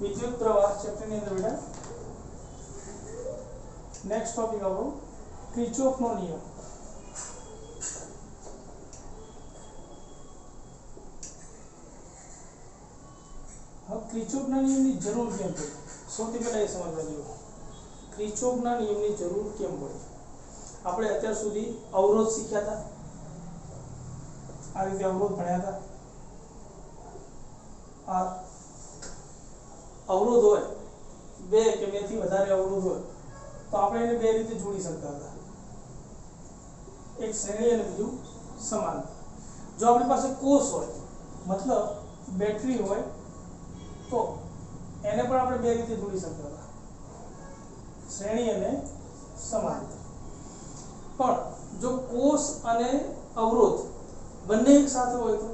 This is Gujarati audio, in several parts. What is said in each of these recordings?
विद्युत प्रवाह चैप्टर ની અંદર બેટા નેક્સ્ટ ટોપિક આપણો કિર્ચોફનો નિયમ। હવે કિર્ચોફના નિયમની જરૂર કેમ પડી? સૌથી પહેલા એ સમજવા જેવું, કિર્ચોફના નિયમની જરૂર કેમ પડી? આપણે અત્યાર સુધી અવરોધ શીખ્યા હતા, આ રીતે અવરોધ ભણ્યા હતા। આ અવરોધ હોય બે કે બેથી વધારે અવરોધ હોય તો આપણે એને બે રીતે જોડી શકતા હતા, એક શ્રેણી અને બીજું સમાંતર। જો આપણી પાસે કોષ હોય મતલબ બેટરી હોય તો એને પણ આપણે બે રીતે જોડી શકતા હતા, શ્રેણી અને સમાંતર। પણ જો કોષ અને અવરોધ બંને એક સાથે હોય તો,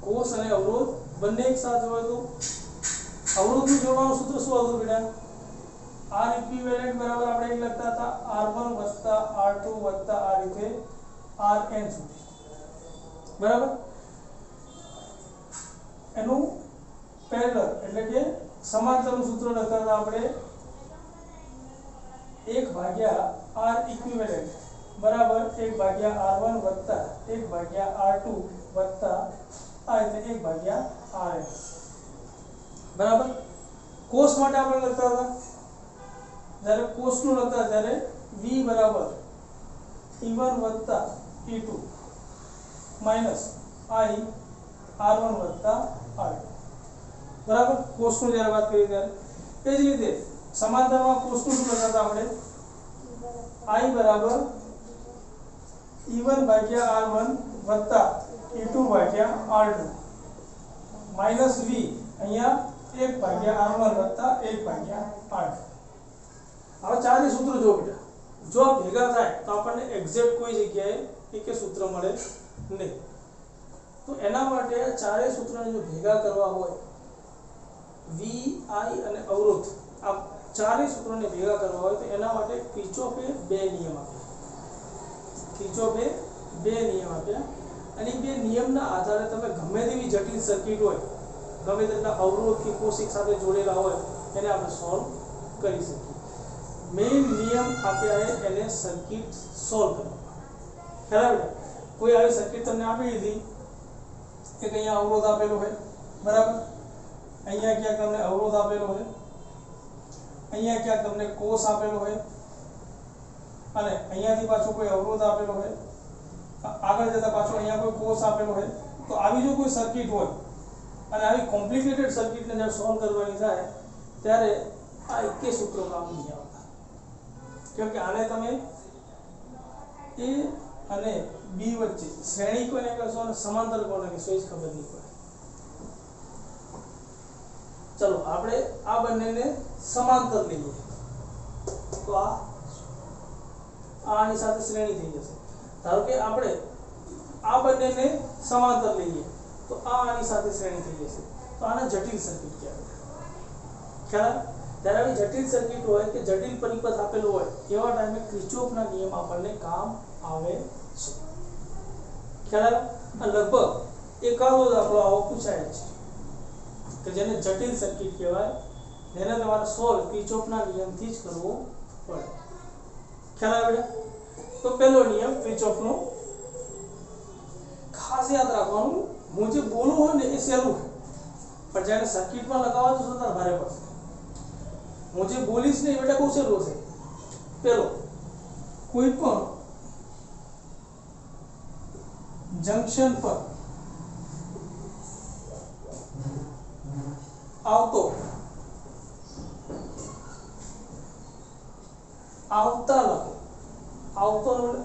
કોષ અને અવરોધ બંને એક સાથે હોય તો અવરોધનું જોડવાનું સૂત્ર શું હતું બેટા? R ઇક્વિવેલેન્ટ બરાબર આપણે એક લખતા હતા R1 + R2 + આ રીતે Rn સુધી, બરાબર। એનું પેરેલલ એટલે કે સમાંતરનું સૂત્ર લખતા હતા આપણે 1/R ઇક્વિવેલેન્ટ બરાબર 1/R1 + 1/R2 + આ રીતે 1/Rn, બરાબર। કોષ માટે આપણે લખતા હતા, જ્યારે કોષનું લખતા ત્યારે V બરાબર E1 + E2 minus I R1 + R2, બરાબર। કોષનું જ્યારે વાત કરીએ ત્યારે એ જ રીતે સમાંતરમાં કોષનું શું લખતા હતા આપણે? I બરાબર E1/R1 + E2/R2 માઈનસ V અહીંયા 1/R1 + 1/R2। હવે ચારે સૂત્રો જો બેટા, જો આ ભેગા થાય તો આપણને એક્ઝેક્ટ કોઈ જગ્યાએ એક સૂત્ર મળે નહીં, તો એના માટે આ ચારે સૂત્રને જો ભેગા કરવા હોય, V, I અને અવરોધ આ ચારે સૂત્રોને ભેગા કરવા હોય તો એના માટે કિર્ચોફે બે નિયમ આપ્યા, કિર્ચોફે બે નિયમ આપ્યા। અને બે નિયમના આધારે તમે ગમે તેવી જટિલ સર્કિટ હોય, ગમે તેટલા અવરોધ કે કોષ એક સાથે જોડેલા હોય એને આપણે સોલ્વ કરી શકીએ। મેઇન નિયમ આપ્યા છે એને સર્કિટ સોલ્વ કરવા, ખ્યાલ આવે? કોઈ આવી સર્કિટ તમને આપી દીધી કે અહીંયા અવરોધ આપેલો હોય, બરાબર, અહીંયા ક્યાંક તમને અવરોધ આપેલો હોય, અહીંયા ક્યાંક તમને કોષ આપેલો હોય અને અહીંયાથી પાછો કોઈ અવરોધ આપેલો હોય, આગળ જતા પાછો અહીંયા કોઈ કોષ આપેલો હોય, તો આવી જો કોઈ સર્કિટ હોય અને આવી કોમ્પ્લિકેટેડ સર્કિટને જ્યારે સોલ્વ કરવાની થાય ત્યારે આ એકે સૂત્રો કામ નહીં આવતા, કેમ કે આને તમે A અને B વચ્ચે શ્રેણી કોને કહેશો અને સમાંતર કોને કહેશો એ જ ખબર નહીં પડે। ચલો આપણે આ બંનેને સમાંતર લઈએ તો આની સાથે શ્રેણી થઈ જશે। ધારો કે આપણે આ બંનેને સમાંતર લઈએ તો આની સાથે શ્રેણી થઈ જશે, તો આને જટિલ સર્કિટ કહેવાય, ખ્યાલ? જ્યારે આવી જટિલ સર્કિટ હોય કે જટિલ પરિપથ આપેલું હોય એવા ટાઈમે કિર્ચોફના નિયમ આપણને કામ આવે છે, ખ્યાલ? લગભગ એકાદો દાખલો આવો પૂછાય છે કે જેને જટિલ સર્કિટ કહેવાય, જેને તમારે સોલ્વ કિર્ચોફના નિયમથી જ કરવો પડે, ખ્યાલ આવે? તો પહેલો નિયમ કિર્ચોફનો, ખાસ યાદ રાખવાનું, હું જે બોલું હોય ને એ સહેલું છે પણ જ્યારે સર્કિટમાં લગાવવા તો સતા ભારે પડશે। હું જે બોલીશ ને એ બેટા બહુ સહેલું છે। પહેલો, કોઈ પણ જંક્શન પર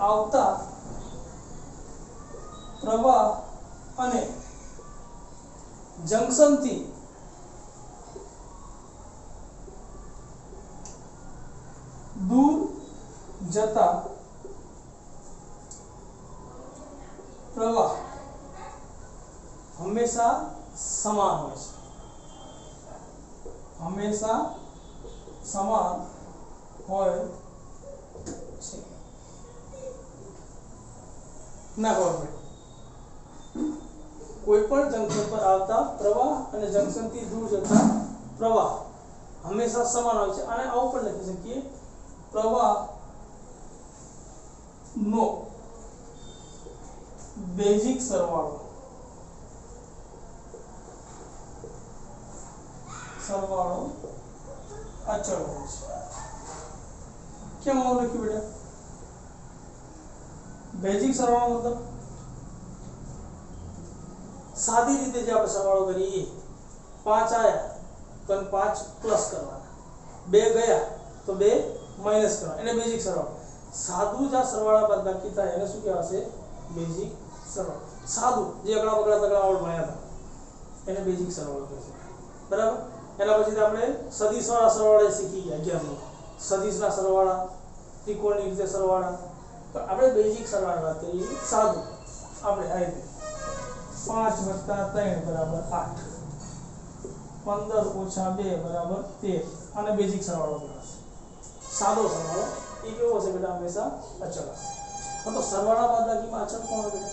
આવતા પ્રવાહ અને જંક્શનથી દૂર જતા પ્રવાહ હંમેશા સમાન હોય છે, હંમેશા સમાન હોય છે। ના ખબર પડે કોઈપણ જંકશન પર આવતા પ્રવાહ અને જંકશનથી દૂર જતા પ્રવાહ હંમેશા સમાન હોય છે. અને આવું પણ લખી શકીએ પ્રવાહનો બેઝિક સરવાળો અચળ હોય છે. કેમ આવું લખ્યું બેટા? બેઝિક સરવાળો મતલબ સાદી રીતે જે આપણે સરવાળો કરીએ 5 આયા તો 5 પ્લસ કરવાના, 2 ગયા તો 2 માઈનસ કરવાના, એને બેઝિક સરવાળો. સાદું જે સરવાળા બાદબાકી થાય એને શું કહેવાશે? બેઝિક સરવાળો. સાદું જે અગડા બગડા તગડા આપણે ભણ્યા હતા એને બેઝિક સરવાળો કહેવાય. બરાબર. એના પછી આપણે સદિશવાળા સરવાળે શીખી ગયા 11 સદિશના સરવાળા, ત્રિકોણની રીતે સરવાળા. તો આપણે બેઝિક સરવાળા વાત કરીએ સાદું. આપણે આ રીતે 5 + 3 = 8, 15 - 2 = 13 અને બેઝિક સરવાળો કહેવાશે. સાદો સરવાળો એ કેવો હશે બેટા? હંમેશા અચળ હશે. તો સરવાળા બાદબાકીમાં અચળ કોણ હોય બેટા?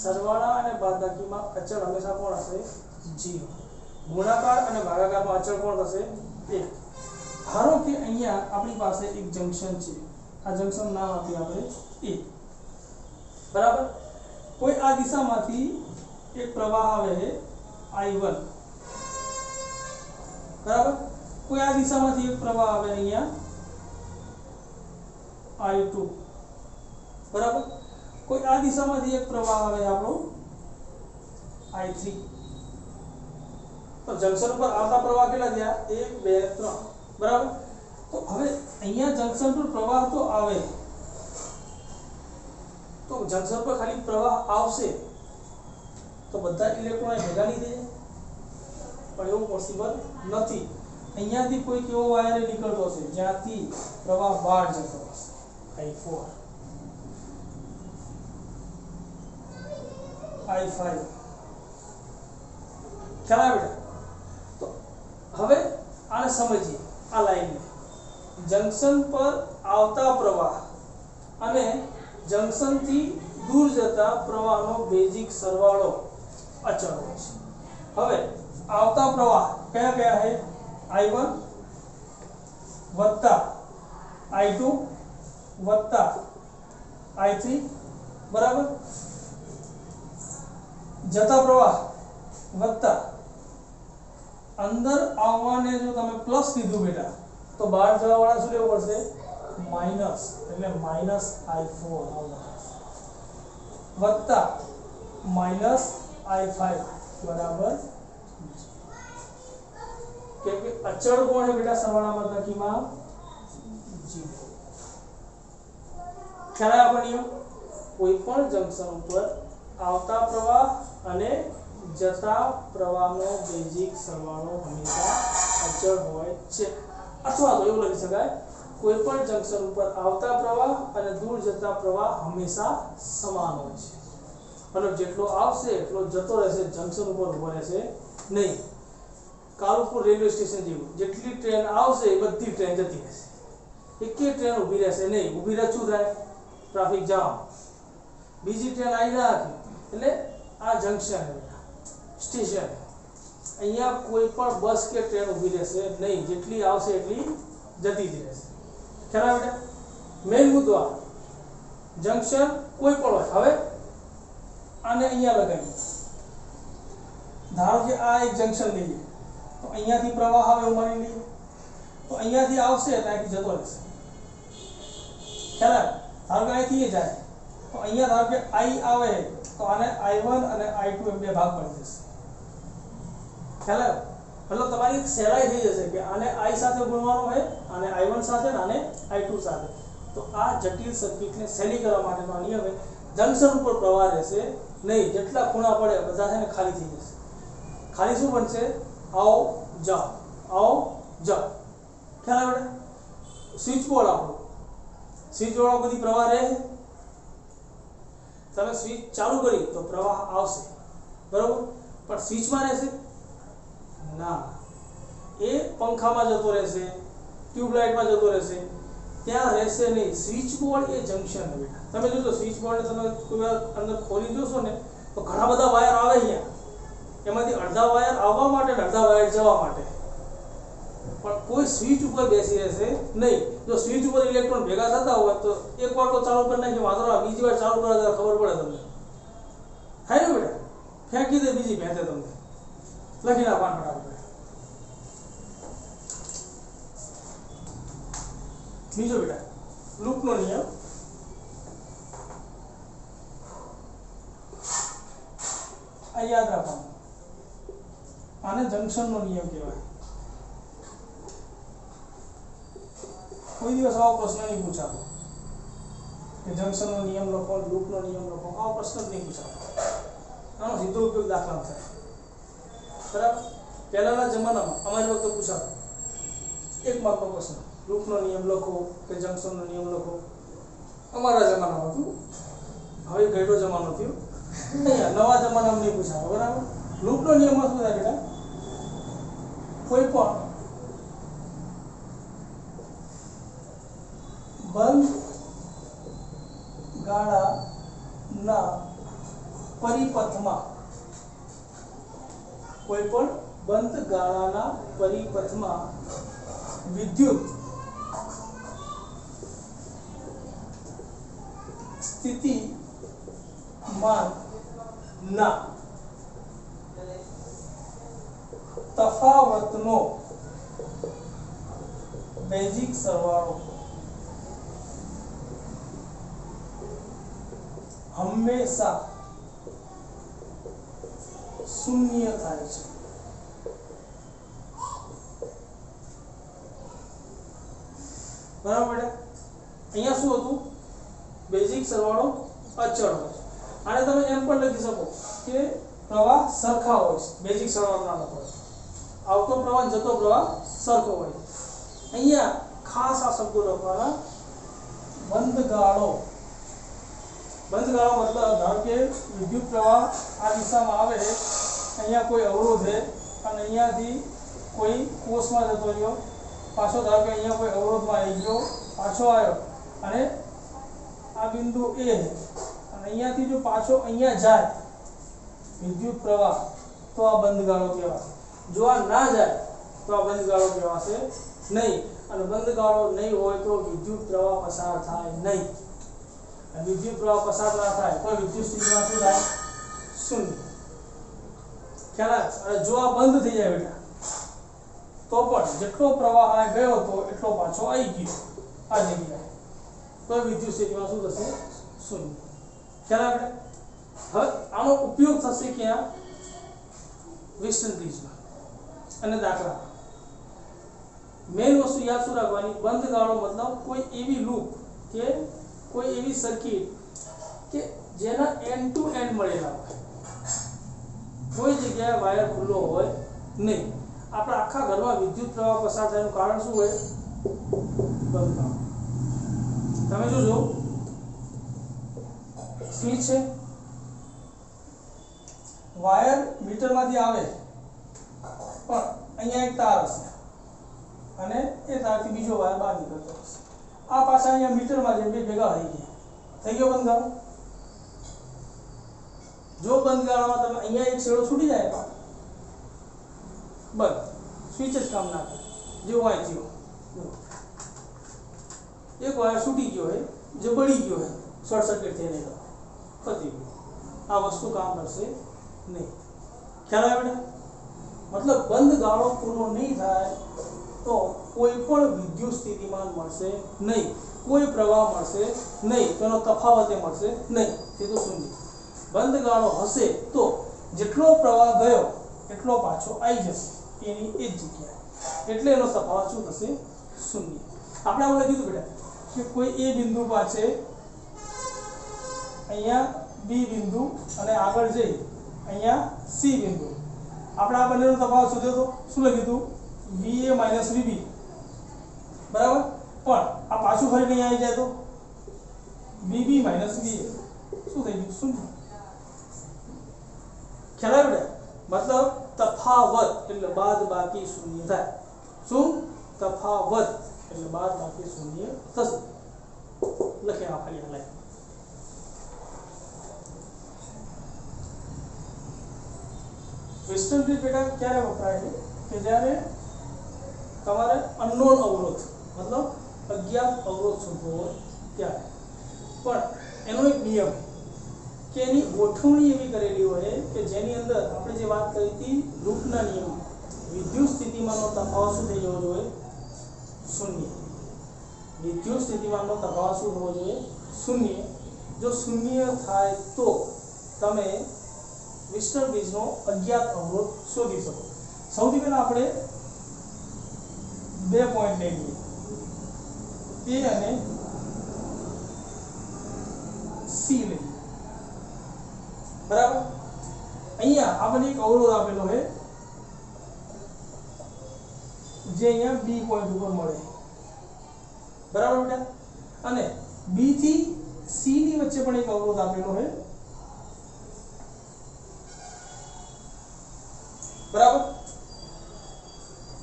સરવાળા અને બાદબાકીમાં અચળ હંમેશા કોણ હશે? 0. ગુણાકાર અને ભાગાકારમાં અચળ કોણ થશે? 1. ધારો કે અહીંયા આપણી પાસે એક જંકશન છે. આ જંકશન નામ આપીએ આપણે A. બરાબર. કોઈ આ દિશામાંથી એક પ્રવાહ આવે છે I1. બરાબર. કોઈ આ દિશામાંથી એક પ્રવાહ આવે અહીંયા I2. બરાબર. કોઈ આ દિશામાંથી એક પ્રવાહ આવે આપણો I3. તો જંકશન પર આવતા પ્રવાહ કેટલા થયા? 1 2 3. બરાબર. તો હવે અહીંયા જંકશન પર પ્રવાહ તો આવે, તો જંકશન પર ખાલી પ્રવાહ આવશે તો બધા ઇલેક્ટ્રોન ભેગા નહીં થઈ જાય? પણ એવું પોસિબલ નથી. અહીંયાથી કોઈ કેવો વાયર નીકળતો હશે જ્યાંથી પ્રવાહ બહાર જતો હશે I4 I5. ખ્યાલ આવે બેટા? તો હવે આને સમજીએ. આ લાઈન જંકશન પર આવતા પ્રવાહ અને જંકશનથી દૂર જતા પ્રવાહનો બેઝિક સરવાળો અચળ હોય છે. હવે આવતા પ્રવાહ કયા કયા છે? I1 + I2 + I3. બરાબર. જતા પ્રવાહ વત્તા અંદર આવવાને જો તમે પ્લસ લીધું બેટા તો બહાર જવા વાળા શું લેવું પડશે? માઈનસ. એટલે -I4 વત્તા -I5 બરાબર. કે અચળ કોણ છે બેટા સરવાળા બાદબાકીમાં? 0. ખ્યાલ આવ્યો નિયમ? કોઈ પણ જંકશન ઉપર આવતા પ્રવાહ અને જતા પ્રવાહનો બેઝિક સરવાળો હંમેશા અચળ હોય છે. અથવા તો એવું લખી શકાય કોઈ પણ જંકશન ઉપર આવતા પ્રવાહ અને દૂર જતા પ્રવાહ હંમેશા સમાન હોય છે. અને જેટલો આવશે એટલો જતો રહેશે, જંકશન ઉપર ઊભો રહેશે નહીં. કાલુપુર રેલવે સ્ટેશન જેવું, જેટલી ટ્રેન આવશે એ બધી ટ્રેન જતી રહેશે, એકે ટ્રેન ઊભી રહેશે નહીં. ઊભી રહે શું થાય? Traffic jam. બીજી ટ્રેન આવી ના એટલે આ જંકશન સ્ટેશન, અહીંયા કોઈ પણ બસ કે ટ્રેન ઊભી રહેશે નહીં. જેટલી આવશે એટલી જતી જ રહેશે. ખ્યાલ આવે બેટા? મેઇન મુદ્દો આ જંકશન કોઈ પણ હોય. હવે આને અહીંયા લગાવીએ. ધારો કે આ એક જંકશન લઈએ તો અહીંયાથી પ્રવાહ આવે એવું માની લઈએ તો અહીંયાથી આવશે તો અહીંથી જતો રહેશે. ખ્યાલ આવે? ધારો કે અહીંથી એ જાય તો અહીંયા ધારો કે I આવે તો આને I1 અને I2 એમ બે ભાગ પડી જશે. ખ્યાલ આવે? મતલબ તમારી સહેલાઈ થઈ જશે કે આને I સાથે ગુણવાનો છે, આને I1 સાથે અને આને I2 સાથે. તો આ જટિલ સર્કિટને સહેલી કરવા માટેનો નિયમ છે. જંકશન ઉપર પ્રવાહ રહેશે નહીં. જેટલા ખૂણા પડે બધા છે ને ખાલી થઈ જશે. ખાલી શું બનશે? આવો જાઓ, આવો જાઓ. ખ્યાલ આવે? સ્વિચ બોર્ડ આપણો, સ્વિચ બોર્ડ બધી પ્રવાહ રહે છે. તમે સ્વિચ ચાલુ કરી તો પ્રવાહ આવશે, બરોબર, પણ સ્વિચમાં રહેશે ના. એ પંખામાં જતો રહેશે, ટ્યુબલાઇટમાં જતો રહેશે, ત્યાં રહેશે નહીં. સ્વિચ બોર્ડ એ જંક્શન છે બેટા. તમે જોજો સ્વિચ બોર્ડ તમે કોઈ વાર અંદર ખોલી જોશો ને તો ઘણા બધા વાયર આવે અહીંયા. એમાંથી અડધા વાયર આવવા માટે અને અડધા વાયર જવા માટે. પણ કોઈ સ્વિચ ઉપર બેસી રહેશે નહીં. જો સ્વિચ ઉપર ઇલેક્ટ્રોન ભેગા થતા હોય તો એક વાર તો ચાલુ કરી નાખી વાંધો ના, બીજી વાર ચાલુ કરવા જરા ખબર પડે તમને. થાય ને બેટા? ફેંકી દે બીજી ભેંસે તમને. લખી નાખ ફટાફટ. બીજો બેટા લૂપનો નિયમ. આ યાદ રાખવાનું. આને જંક્શનનો નિયમ કહેવાય. કોઈ દિવસ આવો પ્રશ્ન નહીં પૂછાતો કે જંક્શનનો નિયમ લખો, લૂપનો નિયમ લખો. આવો પ્રશ્ન જ નહીં પૂછાતો. આનો સીધો ઉપયોગ દાખલા થાય. બરાબર? પહેલાના જમાનામાં અમારી વખતે પૂછાતો 1 માર્કનો પ્રશ્ન, લૂપનો નિયમ લખો કે જંક્શનનો નિયમ લખો. અમારા જમાનામાં હતું. હવે ઘેટો જમાનો થયો. નહીં, નવા જમાનામાં નહીં પૂછાતો. બરાબર? લૂપનો નિયમમાં શું થાય બેટા? કોઈ પણ બંધ ગાળાના પરિપથમાં, કોઈ પણ બંધ ગાળાના પરિપથમાં વિદ્યુત સ્થિતિમાનના તફાવતનો બેઝિક સરવાળો હંમેશા શૂન્ય થાય છે. બરાબર? અહીંયા શું હતું? બેઝિક સરવાળો અચળ હોય. આને તમે એમ પણ લખી શકો કે પ્રવાહ સરખા હોય છે. બેઝિક સરવાળો ના લખો, આવતો પ્રવાહ જતો પ્રવાહ સરખો હોય. અહીંયા ખાસ આ શબ્દો લખવાના. બંધ ગાળો. બંધ ગાળો મતલબ ધારો કે વિદ્યુત પ્રવાહ આ દિશામાં આવે, અહીંયા કોઈ અવરોધ છે અને અહીંયાથી કોઈ કોષમાં જતો રહ્યો, પાછો ધારો કે અહીંયા કોઈ અવરોધમાં આવી ગયો, પાછો આવ્યો અને આ બિંદુ A છે અને અહીંયાથી જો પાછો અહીંયા જાય વિદ્યુત પ્રવાહ તો આ બંધ ગાળો કહેવાય. જો આ ના જાય તો આ બંધ ગાળો કહેવાશે નહીં. અને બંધ ગાળો નહીં હોય તો વિદ્યુત પ્રવાહ પસાર થાય નહીં. વિદ્યુત પ્રવાહ પસાર ના થાય તો વિદ્યુત સ્થિતિમાં શું થાય? શૂન્ય. ખ્યાલ આવે? અને જો આ બંધ થઈ જાય બેટા તો પણ જેટલો પ્રવાહ આ ગયો હતો એટલો પાછો આવી ગયો આ જગ્યાએ, તો વિદ્યુત સ્થિતિમાં શું થશે? શૂન્ય. ખ્યાલ આવે? હવે આનો ઉપયોગ થશે ક્યાં? વિસ્ટન બ્રિજમાં અને દાખલા. મેઇન વસ્તુ યાદ શું રાખવાની? બંધ ગાળો મતલબ કોઈ એવી લૂપ કે કોઈ એવી સર્કિટ કે જેના એન્ડ ટુ એન્ડ મળેલા હોય. કોઈ જગ્યાએ વાયર ખુલ્લો હોય નહીં. આપણા આખા ઘરમાં વિદ્યુત પ્રવાહ પસાર થવાનું કારણ શું હોય? બંધ ગાળો. તમે જોજો સ્વિચ છે, વાયર મીટરમાંથી આવે પણ અહીંયા એક તાર હશે અને એ તારથી બીજો વાયર બહાર નીકળતો હશે. આ પાછા અહીંયા મીટરમાં જે બે ભેગા થઈ ગયા, થઈ ગયો બંધ ગાળો. જો બંધ ગાળામાં તમે અહીંયા એક છેડો છૂટી જાય બસ સ્વિચ જ કામ ના કરે. જેવું અહીં થયું, એક વાયર છૂટી ગયો હોય જે બળી ગયો હોય, શોર્ટ સર્કિટ થઈને પતી ગયું. આ વસ્તુ કામ કરશે નહીં. ખ્યાલ આવે બેટા? મતલબ બંધ ગાળો પૂરો નહીં થાય તો કોઈ પણ વિદ્યુત સ્થિતિમાન મળશે નહીં, કોઈ પ્રવાહ મળશે નહીં, તેનો તફાવત મળશે નહીં, સીધું શૂન્ય. બંધ ગાળો હશે તો જેટલો પ્રવાહ ગયો એટલો પાછો આવી જશે એની એ જ જગ્યાએ, એટલે એનો તફાવત શું થશે? શૂન્ય. આપણે આવું લખ્યું હતું બેટા કે કોઈ એ બિંદુ પાસે અહીંયા બી બિંદુ અને આગળ જઈ અહીંયા સી બિંદુ. આપણે આ બંનેનો તફાવત શોધ્યો તો શું લખ્યું હતું? VA minus VB. બરાબર? પણ આ પાછું ફરીને અહીંયા આવી જાય તો VB માઇનસ VA શું થઈ ગયું? શૂન્ય. ખ્યાલ આવે બેટા? મતલબ તફાવત એટલે બાદ બાકી શૂન્ય થાય. શું? તફાવત એટલે 12 બાકી શૂન્ય થશે. લખે આ ખાલી આ લાઈન. વેસ્ટર્ન બ્રિજ બેટા ક્યારે વપરાય છે કે જ્યારે તમારે અનનોન અવરોધ મતલબ અજ્ઞાત અવરોધ શોધવો હોય ત્યારે. પણ એનો એક નિયમ કે એની ગોઠવણી એવી કરેલી હોય કે જેની અંદર આપણે જે વાત કરી હતી લૂપના નિયમ, વિદ્યુત સ્થિતિમાનનો તફાવત શું થઈ જવો જોઈએ? શૂન્ય. વિદ્યુત સ્થિતિમાનનો તફાવત શું થવો જોઈએ? શૂન્ય. જો શૂન્ય થાય તો તમે વેસ્ટર્ન બ્રિજનો અજ્ઞાત અવરોધ શોધી શકો. સૌથી પહેલા આપણે 2 પોઈન્ટ લઈ લઈએ, A અને C લઈએ. બરાબર. અહીંયા આપણને એક અવરોધ આપેલો છે જે અહીંયા B પોઈન્ટ ઉપર મળે. બરાબર બેટા. અને B થી C ની વચ્ચે પણ એક અવરોધ આપેલો છે. બરાબર.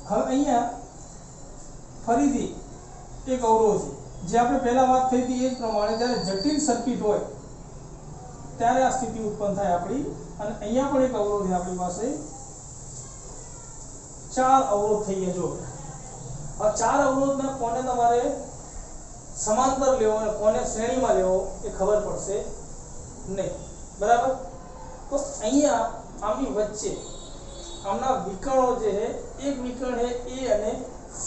હવે અહીંયા ફરીથી એક અવરોધ છે જે આપણે પહેલા વાત થઈ હતી એ જ પ્રમાણે જ્યારે જટિલ સર્કિટ હોય ત્યારે આ સ્થિતિ ઉત્પન્ન થાય આપણી. અને અહીંયા પણ એક અવરોધ છે આપણી પાસે. 4 અવરોધ થઈ ગયા. જો આ 4 અવરોધને કોને તમારે સમાંતર લેવો અને કોને શ્રેણીમાં લેવો એ ખબર પડશે નહીં. બરાબર. તો અહીંયા આમની વચ્ચે આમના વિકર્ણો જે છે, એક વિકર્ણ છે A અને C,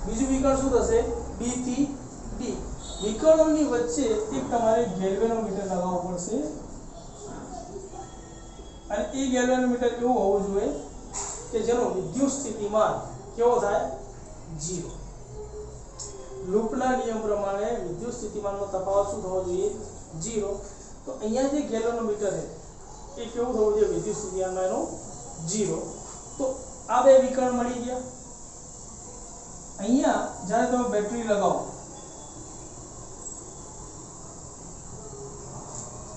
બીજું વિકર્ણ શું થશે? B થી D. વિકર્ણોની વચ્ચે એક તમારે ગેલ્વેનોમીટર લગાવવું પડશે અને એ ગેલ્વેનોમીટર એવું હોવું જોઈએ કે જેનો વિદ્યુત સ્થિતિમાન કેવો થાય? 0. લૂપના નિયમ પ્રમાણે વિદ્યુત સ્થિતિમાનનો તફાવત શું થવો જોઈએ? 0. તો અહીંયા જે ગેલ્વેનોમીટર છે એ કેવું થવું જોઈએ? વિદ્યુત સ્થિતિમાનમાં એનો 0. તો આ બે વિકર્ણ મળી ગયા. અહીંયા જ્યારે તમે બેટરી લગાવો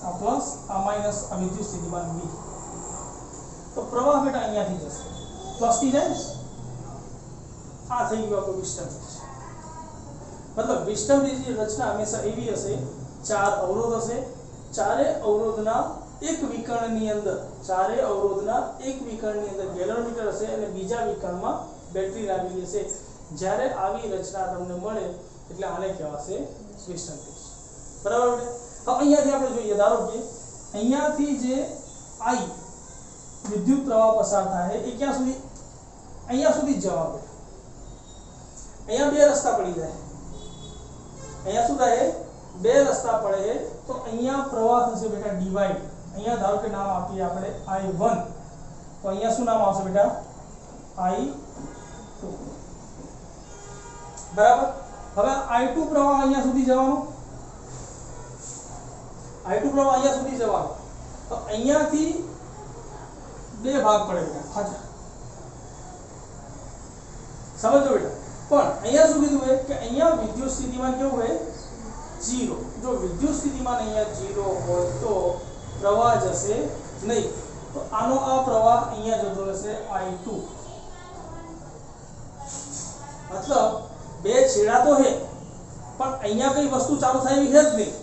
આ પ્લસ આ માઈનસ આ વિદ્યુત સ્થિતિમાન B, તો પ્રવાહ બેટા અહીંયાથી જશે પ્લસ થી જાય. આ થઈ ગયું આપણું વિસ્ટર્ન બ્રિજ. મતલબ વિસ્ટર્ન બ્રિજની રચના હંમેશા એવી હશે, 4 અવરોધ હશે, ચારે અવરોધના એક વિકર્ણની અંદર ગેલ્વેનોમીટર હશે અને બીજા વિકર્ણમાં બેટરી લાગેલી હશે. જ્યારે આવી રચના તમને મળે એટલે આને કહેવાશે વિસ્ટર્ન બ્રિજ. બરાબર. હવે અહીંયાથી આપણે જોઈએ, ધારો કે અહીંયાથી જે I વિદ્યુત પ્રવાહ પસાર થાય એ ક્યાં સુધી? અહીંયા સુધી જ જવાનું. અહીંયા 2 રસ્તા પડી જાય. અહીંયા શું થાય? 2 રસ્તા પડે તો અહીંયા પ્રવાહ થશે બેટા ડિવાઈડ. અહીંયા ધારો કે નામ આપીએ આપણે I1, તો અહીંયા શું નામ આવશે બેટા? I2. બરાબર. હવે I2 પ્રવાહ અહીંયા સુધી જવાનો. તો અહીંયાથી 2 ભાગ પડે બેટા. હાજા સમજો બેટા. પણ અહીંયા શું કીધું છે કે અહીંયા વિદ્યુત સ્થિતિમાન કેવું હોય? 0. જો વિદ્યુત સ્થિતિમાન અહીંયા 0 હોય તો પ્રવાહ જશે નહીં. તો આનો આ પ્રવાહ અહીંયા જતો રહેશે I2. મતલબ 2 છેડા તો છે પણ અહીંયા કઈ વસ્તુ ચાલુ થાય એવી છે જ નહીં.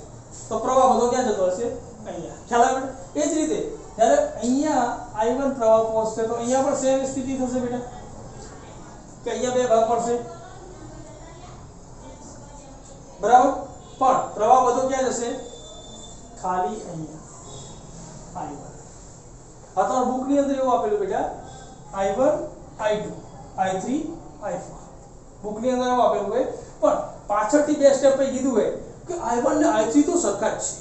તો પ્રવાહ બધો ક્યાં જતો હશે? અહીંયા. ખ્યાલ આવે? એ જ રીતે જ્યારે અહીંયા I1 પ્રવાહ પહોંચશે તો અહીંયા પણ સેમ સ્થિતિ થશે બેટા કે અહીંયા 2 ભાગ પડશે. બરાબર. પણ પ્રવાહ બધો ક્યાં જશે? ખાલી અહીંયા I1. આ તો બુકની અંદર એવું આપેલું બેટા I1 I2 I3 I4. બુકની અંદર એવું આપેલું હોય પણ પાછળથી 2 સ્ટેપ પછી કીધું હોય કે I1 ને I3 તો સરખા જ છે.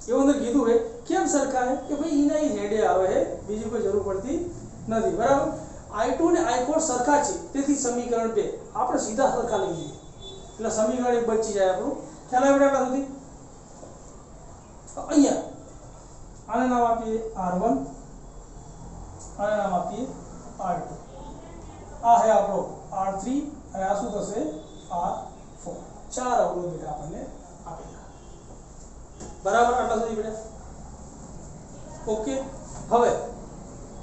એવું અંદર કીધું હોય. કેમ સરખા છે? કે ભાઈ એના હેડે આવે છે, બીજી કોઈ જરૂર પડતી નથી. બરાબર. I2 ને I4 સરખા છે, તેથી સમીકરણ 2 આપણે સીધા સરખા લઈ લઈએ એટલે સમીકરણ 1 બચી જાય આપણું. ખ્યાલ આવે એટલા સુધી? અહીંયા આને નામ આપીએ R1, આને નામ આપીએ R2. આ હે આપણો R3 અને આ શું થશે? R4. 4 અવરોધ બેટા આપણને આપેલા. બરાબર. આટલા સુધી બેટા ઓકે. હવે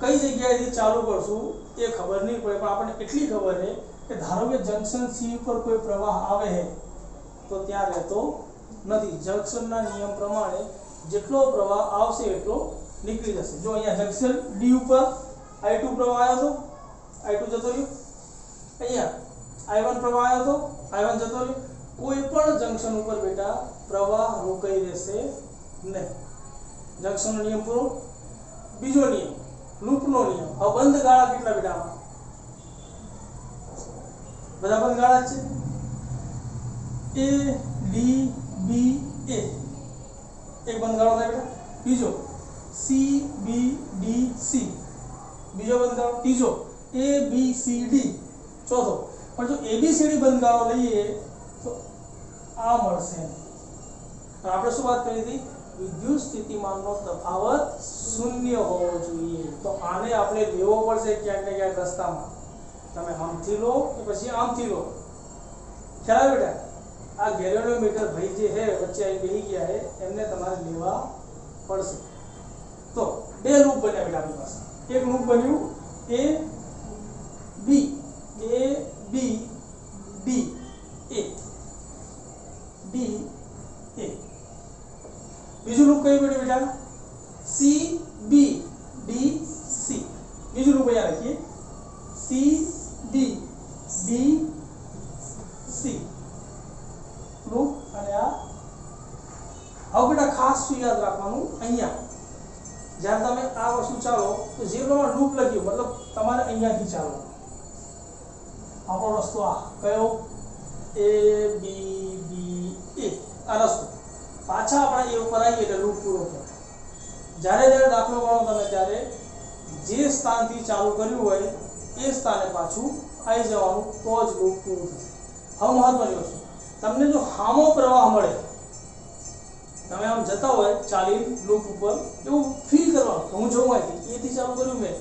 કઈ જગ્યાએથી ચાલુ કરશું એ ખબર નહીં પડે, પણ આપણને એટલી ખબર છે કે ધારો કે જંક્શન સી ઉપર કોઈ પ્રવાહ આવે છે તો ત્યાં રહેતો નથી. જંક્શનના નિયમ પ્રમાણે જેટલો પ્રવાહ આવશે એટલો નીકળી જશે. જો અહીંયા જંક્શન ડી ઉપર I2 પ્રવાહ આવ્યો તો I2 જતો રહ્યો, અહીંયા I1 પ્રવાહ આવ્યો તો I1 જતો રહ્યો. કોઈ પણ જંક્શન ઉપર બેટા પ્રવાહ રોકાઈ રહેશે નહીં. જંક્શનનો નિયમ પૂરો. બીજો નિયમ લૂપનો નિયમ. હવે બંધ ગાળા કેટલા બેટા આમાં? બધા બંધ ગાળા છે. A D B A એક બંધ ગાળો થાય બેટા. બીજો C B D C બીજો બંધ ગાળો. ત્રીજો A B C D ચોથો. પણ જો A B C D બંધ ગાળો લઈએ તો આ મળશે. આપણે શું વાત કરી હતી? વિદ્યુત સ્થિતિમાનનો તફાવત શૂન્ય હોવો જોઈએ. તો આને આપણે લેવો પડશે ક્યાંક ને ક્યાંક રસ્તામાં. તમે આમથી લો કે પછી આમથી લો. ખ્યાલ આવે બેટા? આ ગેલ્વેનોમીટર ભાઈ જે છે વચ્ચે આવી બેસી ગયા છે એમને તમારે લેવા પડશે. તો બે લૂપ બન્યા બેટા આપણી પાસે. એક લૂપ બન્યું A B D A D A. બીજું લૂપ કયું બન્યું બેટા? C B D C. બીજું લૂપ અહીંયા લખીએ C B D C loop. અને આ હવે બેટા ખાસ શું યાદ રાખવાનું, અહીંયા જ્યારે તમે આ વસ્તુ ચાલો તો જે પ્રમાણે લૂપ લખ્યું મતલબ તમારે અહીંયાથી ચાલો. આપણો રસ્તો આ કયો? A B D A આ રસ્તો. પાછા આપણે એ ઉપર આવીએ એટલે લૂપ પૂરો થાય. જ્યારે દાખલો ગણો તમે ત્યારે જે સ્થાનથી ચાલુ કર્યું હોય એ સ્થાને પાછું આવી જવાનું તો જ લૂપ પૂરું થશે. હવે મહત્વની વસ્તુ, તમને જો હામો પ્રવાહ મળે, તમે આમ જતા હોય ચાલી લૂપ ઉપર, એવું ફીલ કરવાનું કે હું જવું અહીંથી એથી ચાલુ કર્યું મેં,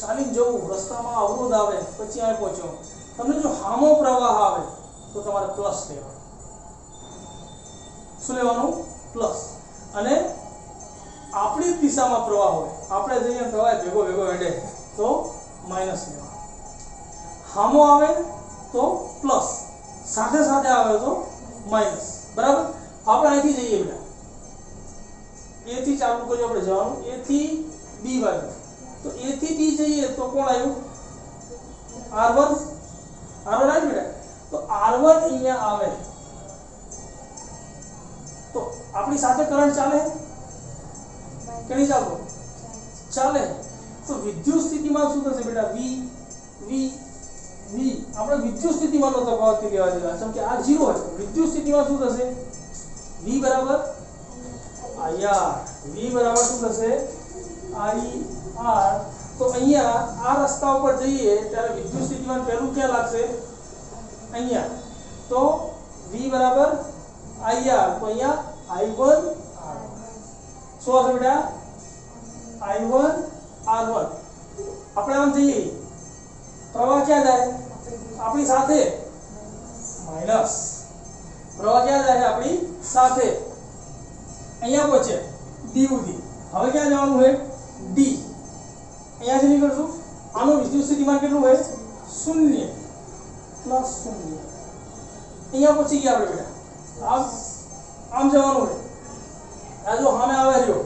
ચાલીને જવું, રસ્તામાં અવરોધ આવે પછી અહીં પહોંચ્યો. તમને જો હામો પ્રવાહ આવે તો તમારે પ્લસ લેવાનું. શું લેવાનું? પ્લસ. અને આપણી દિશામાં પ્રવાહ હોય, આપણે જઈએ પ્રવાહ ભેગો હેડે તો માઇનસ લેવાનું. હામો આવે તો પ્લસ, સાથે સાથે આવે તો માઇનસ. બરાબર? આપણે અહીંથી જઈએ બેટા, A થી ચાલુ કર્યું આપણે જવાનું, A થી B બાજુ. તો A થી B જઈએ તો કોણ આવ્યું? R1 આવ્યું બેટા. તો R1 અહીંયા આવે તો આપણી સાથે કરંટ ચાલે કે નહીં ચાલતો? ચાલે. તો વિદ્યુત સ્થિતિમાં શું થશે બેટા? V આપણે વિદ્યુત સ્થિતિમાનનો તફાવત લેવા દેવા. જેમ કે આ 0 હોય તો વિદ્યુત સ્થિતિમાં શું થશે? V બરાબર IR. V બરાબર શું થશે? IR. તો અહીંયા આ રસ્તા ઉપર જઈએ ત્યારે વિદ્યુત સ્થિતિમાન પહેલું ક્યાં લાગશે? અહીંયા. તો V બરાબર IR. તો અહીંયા I1 R1 શું હશે બેટા? I1 R1. આપણે આમ જઈએ, પ્રવાહ ક્યાં જાય? આપણી સાથે. માઈનસ. પ્રવાહ ક્યાં જાય? આપણી સાથે. અહીંયા પહોંચે D સુધી. હવે ક્યાં જવાનું છે? D. અહીંયાથી નીકળશું. આનું વિદ્યુત સ્થિતિમાન કેટલું હોય? 0 પ્લસ 0. અહીંયા પહોંચી ગયા આપણે બેટા. આમ જવાનું હોય. આ જો સામે આવે રહ્યો,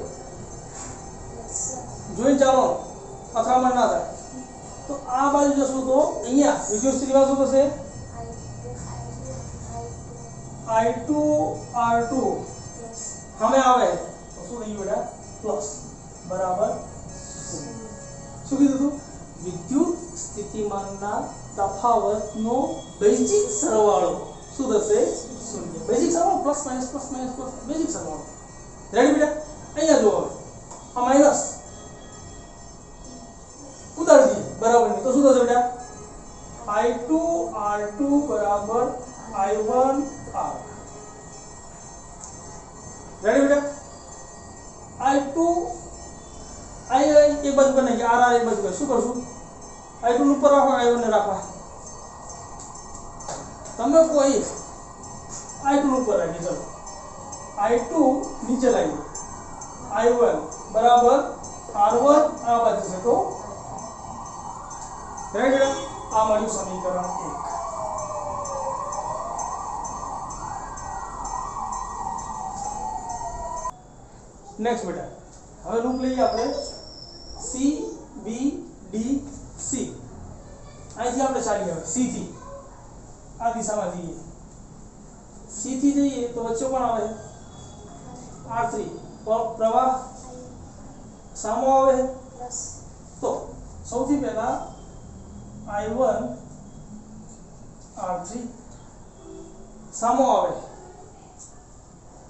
જોઈ ચાલો અથડામણ ના થાય. તો આ બાજુ જશું તો અહીંયા વિદ્યુત સ્થિતિમાં શું થશે? I2 R2 સામે આવે તો શું થઈ ગયું બેટા? પ્લસ. બરાબર. શું કીધું તું? વિદ્યુત સ્થિતિમાનના તફાવતનો બેઝિક સરવાળો શું થશે? 0. બેઝિક સરવાળો પ્લસ માઈનસ બેઝિક સરવાળો. રેડી બેટા? અહીંયા જો આ માઈનસ ઉતારી દઈએ બરાબર નહીં તો શું થશે બેટા? I2 R2 બરાબર I1 R. રેડી બેટા? I2 I એ બાજુ બને કે R એ બાજુ શું કરશું? I2 નું ઉપર રાખો, I1 ને રાખવા. તમે કોઈ I2 નું ઉપર રાખી. ચલો I2 નીચે લાવીએ, I1 બરાબર R1 આ બાજુ છે તો રેડી બેટા? આ મળ્યું સમીકરણ 1. નેક્સ્ટ બેટા હવે રૂપ લઈએ આપણે સી બી ડી સી અહીંથી આપણે ચાલીએ હવે સી થી આ દિશામાં જઈએ સી થી જઈએ તો વચ્ચે કોણ આવે R3 પ્રવાહ સામો આવે તો સૌથી પહેલા I1 R3 સામો આવે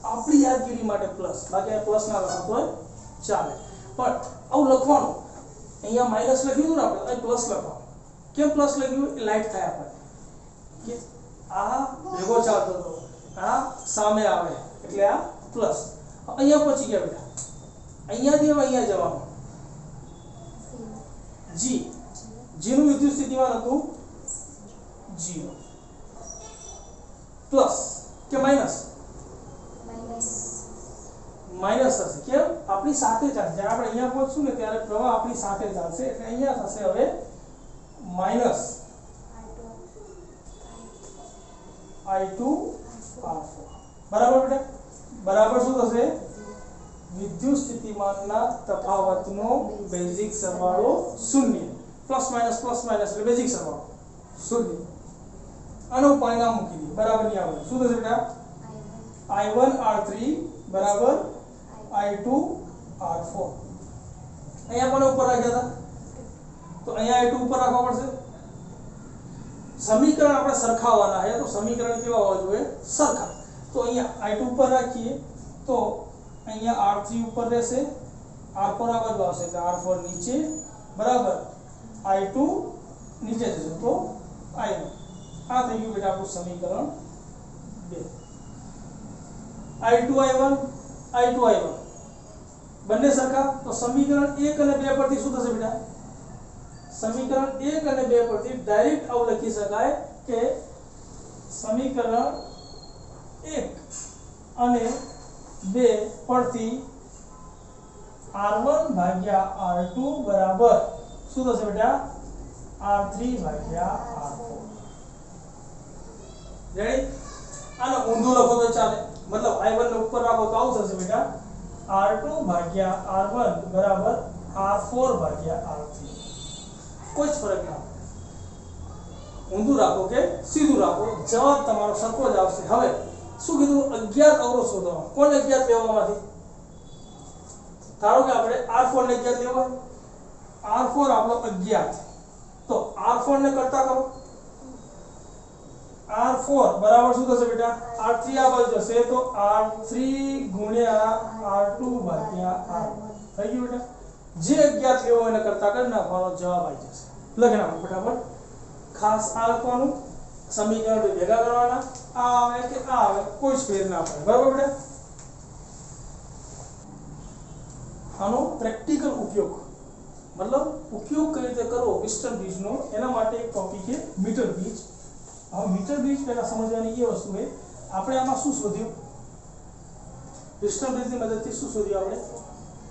આપણી યાદગીરી માટે પ્લસ બાકી આ પ્લસ ના લખો તો ચાલે પણ આવું લખવાનું અહીંયા માઈનસ લખ્યું ને આપણે અહીં પ્લસ લખવાનું કેમ પ્લસ લખ્યું એ લાઈટ થાય આપણે કે આ ભેગો ચાલતો હતો આ સામે આવે એટલે આ પ્લસ અહીંયા પહોંચી ગયા બેટા અહીંયાથી હવે અહીંયા જવાનું G G નું વિદ્યુત સ્થિતિમાન હતું 0 પ્લસ કે માઈનસ માઈનસ થશે કેમ આપણી સાથે ચાલશે જ્યારે આપણે અહીંયા પહોંચશું ને ત્યારે પ્રવાહ આપણી સાથે ચાલશે એટલે અહીંયા થશે હવે માઈનસ I2 R4 બરાબર બેટા બરાબર શું થશે વિદ્યુત સ્થિતિમાનના તફાવતનો બેઝિક સરવાળો 0 પ્લસ માઈનસ એટલે બેઝિક સરવાળો 0 આનું પરિણામ મૂકી દઈએ બરાબર ની આવે શું થશે બેટા I1 R3 બરાબર I2 R4 અહીંયા પણ ઉપર રાખ્યા હતા તો અહીંયા I2 ઉપર રાખવા પડશે સમીકરણ આપણે સરખાવવાના છે તો સમીકરણ કેવા હોવા જોઈએ સરખા તો અહીંયા I2 ઉપર રાખીએ તો અહીંયા R3 ઉપર રહેશે R4 આ બાજુ આવશે એટલે R4 નીચે બરાબર I2 નીચે જશે તો I1 આ થઈ ગયું બેટા આપણું સમીકરણ 2 I2 I1 બંને સરખા તો સમીકરણ 1 અને 2 પરથી શું થશે બેટા સમીકરણ 1 અને 2 પરથી ડાયરેક્ટ આવું લખી શકાય કે સમીકરણ 1 અને 2 પરથી R1 ભાગ્યા R2 બરાબર શું થશે બેટા R3 ભાગ્યા R4 રેડી આનો ઊંધું લખો તો ચાલે मतलब I1 ને ઉપર રાખો તો આવું થશે બેટા R2 ભાગ્યા R1 બરાબર R4 ભાગ્યા R3 કોઈ જ ફરક ના ઊંધું રાખો કે સીધું રાખો જવાબ તમારો સરખો જ આવશે હવે શું કીધું અજ્ઞાત અવરોધ શોધવાનો કોને અજ્ઞાત લેવામાંથી ધારો કે આપણે R4 ને અજ્ઞાત લેવો R4 આપણો અજ્ઞાત તો R4 ને કરતા કરો R4 બરાબર શું થશે બેટા R3 આ બાજુ જશે તો R3 ગુણ્યા R2 ભાગ્યા R થઈ ગયું બેટા જે અજ્ઞાત લેવો એને કરતા કરી નાખવાનો જવાબ આવી જશે લખી નાખો ફટાફટ ખાસ આ લખવાનું સમીકરણ ભેગા કરવાના આ આવે કે આ આવે કોઈ જ ફેર ના પડે બરાબર બેટા આનો પ્રેક્ટિકલ ઉપયોગ मतलब ઉપયોગ કઈ રીતે કરવો વિસ્ટન બ્રિજનો એના માટે એક ટોપિક છે મીટર બ્રિજ હવે મીટર બ્રિજ પહેલા સમજવાની એ વસ્તુ છે આપણે આમાં શું શોધ્યું વિસ્ટન બ્રિજની મદદથી શું શોધ્યું આપણે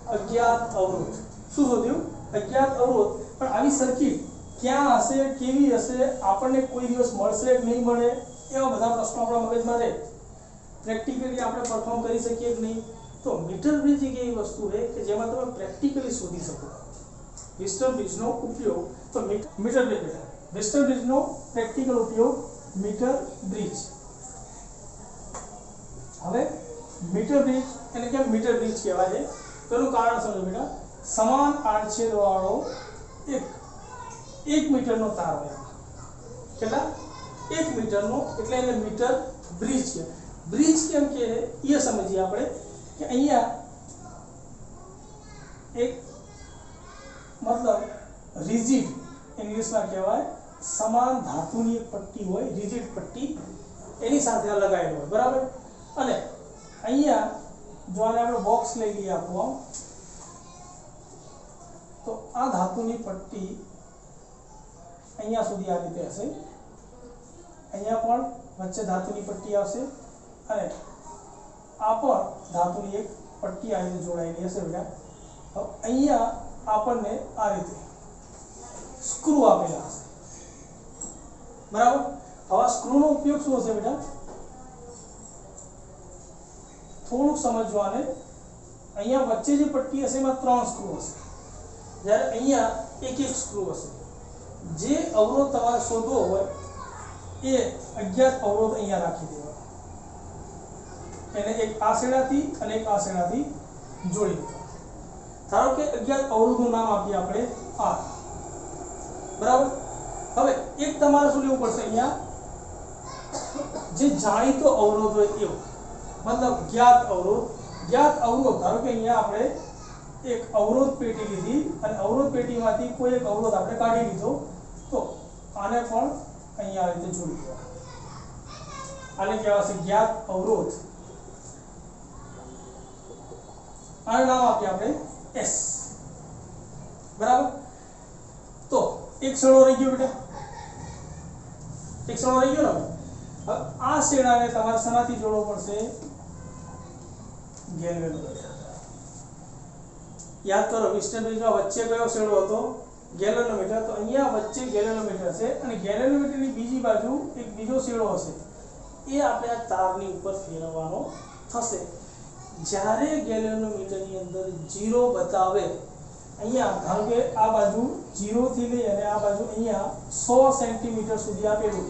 અજ્ઞાત અવરોધ શું શોધ્યું અજ્ઞાત અવરોધ પણ આવી સર્કિટ ક્યાં હશે કેવી હશે આપણને કોઈ દિવસ મળશે કે નહીં મળે એવા બધા પ્રશ્નો આપણા મગજમાં રહે પ્રેક્ટિકલી આપણે પરફોર્મ કરી શકીએ કે નહીં તો મીટર બ્રિજ એક એવી વસ્તુ છે કે જેમાં તમે પ્રેક્ટિકલી શોધી શકો વિસ્ટન બ્રિજનો ઉપયોગ તો મીટર બ્રિજ વિસ્ટન બ્રિજનો પ્રેક્ટિકલ ઉપયોગ મીટર બ્રિજ હવે મીટર બ્રિજ એટલે કે મીટર બ્રિજ કહેવાય છે તેનું કારણ સમજો બેટા સમાન આડછેદ વાળો એક મીટરનો તાર હોય કેટલા 1 મીટરનો એટલે એને મીટર બ્રિજ છે બ્રિજ કેમ કે એ સમજીએ આપણે કે અહીંયા એક मतलब रिजिड इंग्लिश में कहेवाय समान धातुनी एक पट्टी होय रिजिड पट्टी एनी साथे लगायेलो होय बराबर अने अहींया जो आने आपणे बॉक्स लई लईए आपो तो आ धातुनी पट्टी अहींया सुधी आ रीते हशे अहींया पण वच्चे धातुनी पट्टी आवशे अने आ पण धातुनी एक पट्टी आ रीते जोड़ायेली हशे बेटा अब अहींया આપણને આ રીતે સ્ક્રૂ આપેલા હશે બરાબર હવે સ્ક્રૂનો ઉપયોગ શું હશે બેટા થોડુંક સમજવાને અહીંયા વચ્ચે જે પટ્ટી હશે એમાં 3 સ્ક્રૂ હશે, જ્યારે અહીંયા એક સ્ક્રૂ હશે. જે અવરોધ તમારે શોધવો હોય એ અજ્ઞાત અવરોધ અહીંયા રાખી દેવાનો, એને એક આ છેડાથી અને એક આ છેડાથી જોડી દેવાનો. ધારો કે અજ્ઞાત અવરોધનું નામ આપીએ આપણે R, બરાબર. હવે એક તમારે શું લેવું પડશે, અહીંયા જે જાણીતો અવરોધ હોય એવો, મતલબ જ્ઞાત અવરોધ. ધારો કે અહીંયા આપણે એક અવરોધ પેટી લીધી અને અવરોધ પેટીમાંથી કોઈ એક અવરોધ આપણે કાઢી લીધો, તો આને પણ અહીંયા આ રીતે જોડી દેવા. આને કહેવાશે જ્ઞાત અવરોધ. આનું નામ આપીએ આપણે S, બરાબર. તો એક છેડો રહી ગયો બેટા, એક છેડો રહી ગયો ને. હવે આ છેડાને તમારે શેનાથી જોડવો પડશે? ગેલ્વેનોમીટર. યાદ કરો, વિસ્ટનબ્રિજમાં વચ્ચે કયો છેડો હતો? ગેલ્વેનોમીટર. તો અહીંયા વચ્ચે ગેલ્વેનોમીટર છે અને ગેલ્વેનોમીટરની બીજી બાજુ એક બીજો છેડો હશે, એ આપણે આ તારની ઉપર ફેરવવાનો થશે. જ્યારે ગેલ્વેનોમીટરની અંદર 0 બતાવે, અહીંયા ધારો કે આ બાજુ 0 થી લઈ અને આ બાજુ અહીંયા 100 સેન્ટીમીટર સુધી આપેલું,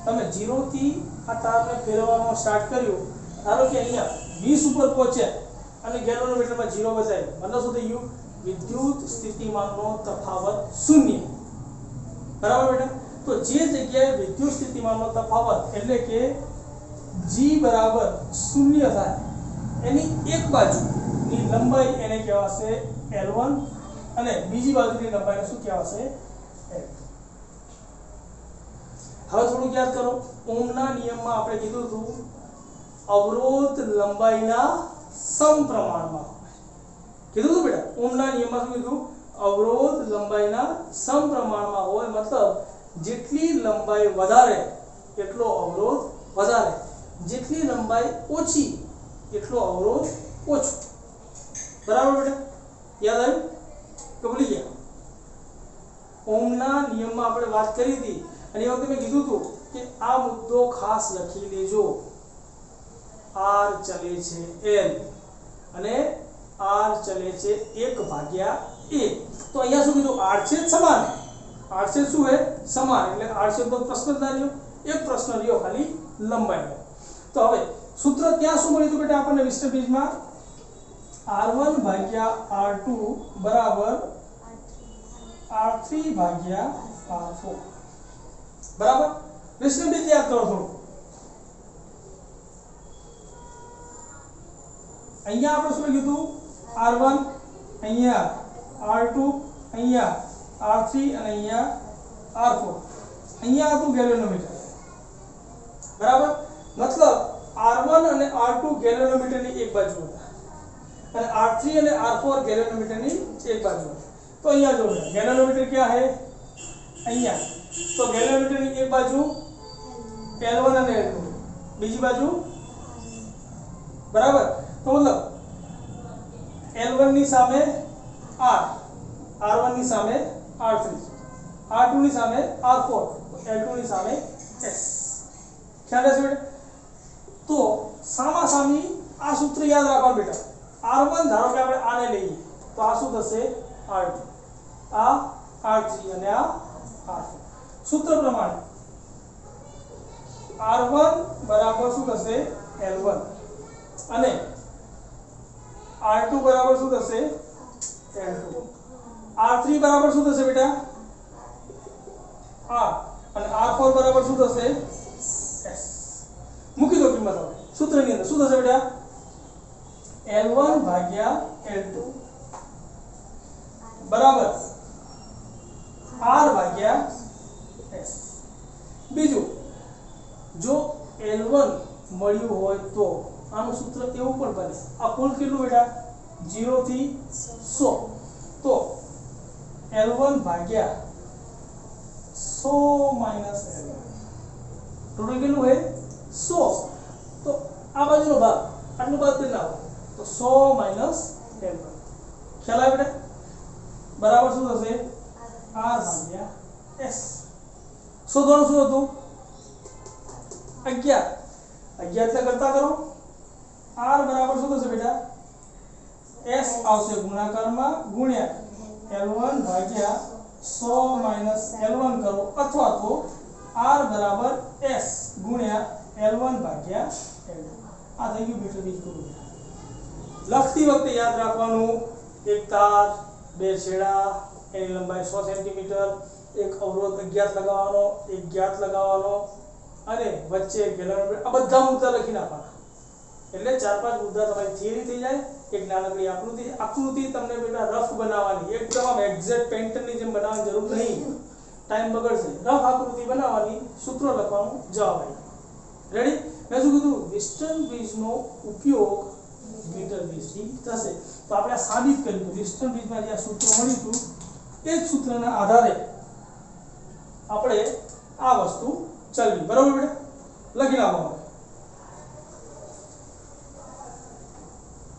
તમે 0 થી આ તારને ફેરવવાનું સ્ટાર્ટ કર્યું, ધારો કે અહીંયા 20 ઉપર પહોંચ્યા અને ગેલ્વેનોમીટરમાં 0 બતાવ્યું, મતલબ શું થઈ ગયું? વિદ્યુત સ્થિતિમાનનો તફાવત 0, બરાબર બેટા. તો જે જગ્યાએ વિદ્યુત સ્થિતિમાનનો તફાવત એટલે કે G બરાબર 0 થાય, એની એક બાજુની લંબાઈ એને કહેવાશે L1 અને બીજી બાજુની લંબાઈને શું કહેવાશે? L2. હવે થોડું યાદ કરો, ઓહમના નિયમમાં આપણે કીધું હતું અવરોધ લંબાઈના સમપ્રમાણમાં હોય. કીધું હતું બેટા, ઓહમના નિયમમાં શું કીધું? અવરોધ લંબાઈના સમપ્રમાણમાં હોય, મતલબ જેટલી લંબાઈ વધારે એટલો અવરોધ વધારે, જેટલી લંબાઈ ઓછી એટલો અવરોધ ઓછો. બરાબર બેટા? યાદ આવ્યું કે ભૂલી ગયા? ઓહમના નિયમમાં આપણે વાત કરી હતી અને એ વખતે મેં કીધું હતું કે આ મુદ્દો ખાસ લખી લેજો. R ચલે છે L અને R ચલે છે 1/A. તો અહીંયા શું કીધું? R છેદ સમાન. R છેદ શું હે? સમાન. એટલે R છેદ તો પ્રશ્ન જ ના રહ્યો, એક પ્રશ્ન રહ્યો ખાલી લંબાઈનો. તો હવે સૂત્ર ત્યાં શું મળ્યું હતું બેટા આપણને વિસ્ટનબ્રિજમાં? R1/R2 બરાબર R3/R4, બરાબર. વિસ્ટનબ્રિજ યાદ કરો થોડું. અહીંયા આપણે શું કીધું? R1, અહીંયા R2, અહીંયા R3 અને અહીંયા R4. અહીંયા હતું ગેલ્વેનોમીટર, બરાબર. મતલબ R1 અને R2 ગેલ્વેનોમીટરની એક બાજુ હતા અને R3 અને R4 ગેલ્વેનોમીટરની એક બાજુ હતા. તો અહીંયા જો ગેલ્વેનોમીટર ક્યાં है? અહીંયા. તો ગેલ્વેનોમીટરની એક બાજુ L1 અને L2, બીજી બાજુ, બરાબર. તો મતલબ L1 ની સામે R, R1 ની સામે R3, R2 ની સામે R4, L2 ની સામે S. ખ્યાલ છે બેટા? તો સામાસામી આ સૂત્ર યાદ રાખવાનું બેટા. R1 ધારો કે આપણે આને લઈએ તો આ શું થશે? R2, આ R3 અને આ R4. સૂત્ર પ્રમાણે R1 બરાબર શું થશે? L1 અને R2 બરાબર શું થશે? L2. R3 બરાબર શું થશે બેટા? R અને R4 બરાબર શું થશે? S. મૂકી દો કિંમત. હવે સૂત્રની અંદર શું થશે બેટા? L1/L2 બરાબર R/S. બીજું, જો L1 મળ્યું હોય તો આનું સૂત્ર એવું પણ બને. આ કુલ કેટલું બેટા? 0 થી 100. તો L1/100 માઈનસ L1 ટોટલ કેટલું હોય? 100. તો આ બાજુનો ભાગ આટલું બાદ કરી નાખો તો 100 માઈનસ L1. ખ્યાલ આવે બેટા? બરાબર શું થશે? R/S. શોધવાનું શું હતું? 11 એટલે કરતા કરો. R બરાબર શું થશે બેટા? આવશે ગુણાકારમાં ગુણ્યા L1 ભાગ્યા 100 માઈનસ L1 કરો અથવા તો R બરાબર S ગુણ્યા L1 ભાગ્યા L2 આ થઈ ગયું મીટર દીઠ કુલ. લખતી વખતે યાદ રાખવાનું એક તાર બે છેડા એની લંબાઈ 100 સેન્ટીમીટર એક અવરોધ અજ્ઞાત લગાવવાનો એક જ્ઞાત લગાવવાનો અને વચ્ચે ગેલેનોમીટર આ બધા મુદ્દા લખી નાખવાના એટલે 4-5 મુદ્દા તમારી થિયરી થઈ જાય. એક નાનકડી આકૃતિ તમને બેટા રફ બનાવવાની એકદમ એક્ઝેક્ટ પેન્ટરની જેમ બનાવવાની જરૂર નહીં, ટાઈમ બગડશે. રફ આકૃતિ બનાવવાની સૂત્રો લખવાનું જવાબ આવી. રેડી? મેં શું કીધું વિસ્ટન બ્રિજનો ઉપયોગ મીટર દીઠ થશે. તો આપણે આ સાબિત કર્યું વિસ્ટન બ્રિજમાં જે આ સૂત્ર મળ્યું હતું એ જ સૂત્રના આધારે આપણે આ વસ્તુ ચલવી. બરાબર બેટા? લખી નાખો.